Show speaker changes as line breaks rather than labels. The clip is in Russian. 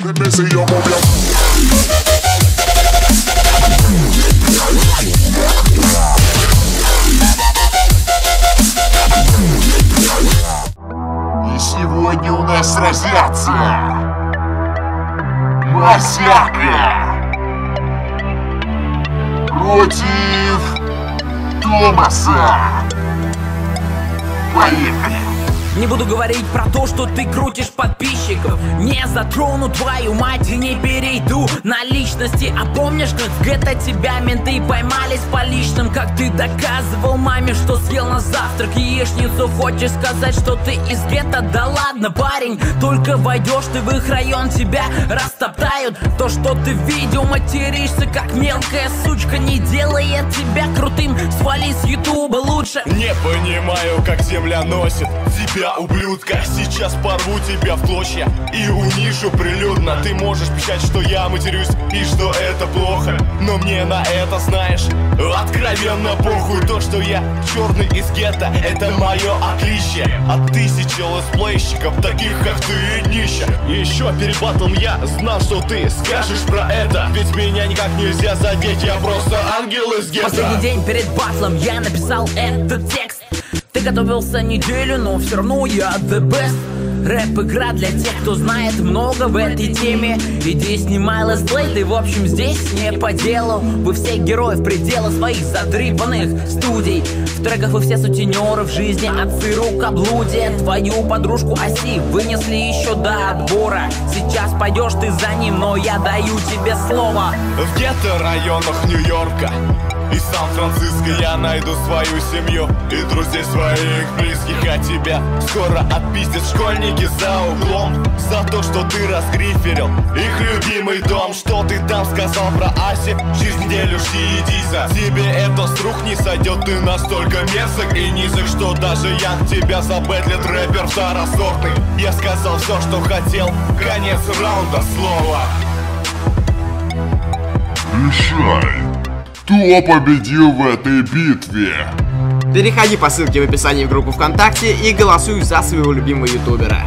И сегодня у нас сразятся Масяка против Томаса. Поехали!
Не буду говорить про то, что ты крутишь подписчиков. Не затрону твою мать и не перейду на личности. А помнишь, как в гетто тебя менты поймали с поличным? Как ты доказывал маме, что съел на завтрак яичницу? Хочешь сказать, что ты из гетто? Да ладно, парень, только войдешь ты в их район, тебя растоптают. То, что ты в видео материшься, как мелкая сучка, не делает тебя крутым. Свали с ютуба лучше.
Не понимаю, как земля носит тебя, ублюдка. Сейчас порву тебя в клочья и унижу прилюдно. Ты можешь пищать, что я матерюсь и что это плохо, но мне на это, знаешь, откровенно похуй. То, что я черный из гетто, это мое отличие от тысячи летсплейщиков, таких как ты, нища. Еще перед батлом я знал, что ты скажешь про это, ведь меня никак нельзя задеть, я просто ангел из гетто.
Последний день перед батлом я написал этот текст. Ты готовился неделю, но все равно я the best. Рэп-игра для тех, кто знает много в этой теме. Иди снимай летсплей, ты в общем здесь не по делу. Вы все герои в пределах своих задрипанных студий. В треках вы все сутенеры в жизни, отцы рукоблудия. Твою подружку Оси вынесли еще до отбора. Сейчас пойдешь ты за ним, но я даю тебе слово.
В гетто-районах Нью-Йорка и Сан-Франциско я найду свою семью и друзей своих близких. А тебя скоро отпиздят школьники за углом за то, что ты разгриферил их любимый дом. Что ты там сказал про Аси? Через неделю щадиза. Тебе это с рук не сойдет, ты настолько мерзок и низок, что даже я тебя забэтлит, рэпер второсортный. Я сказал все, что хотел, конец раунда, слово.
Решай, кто победил в этой битве?
Переходи по ссылке в описании в группу ВКонтакте и голосуй за своего любимого ютубера.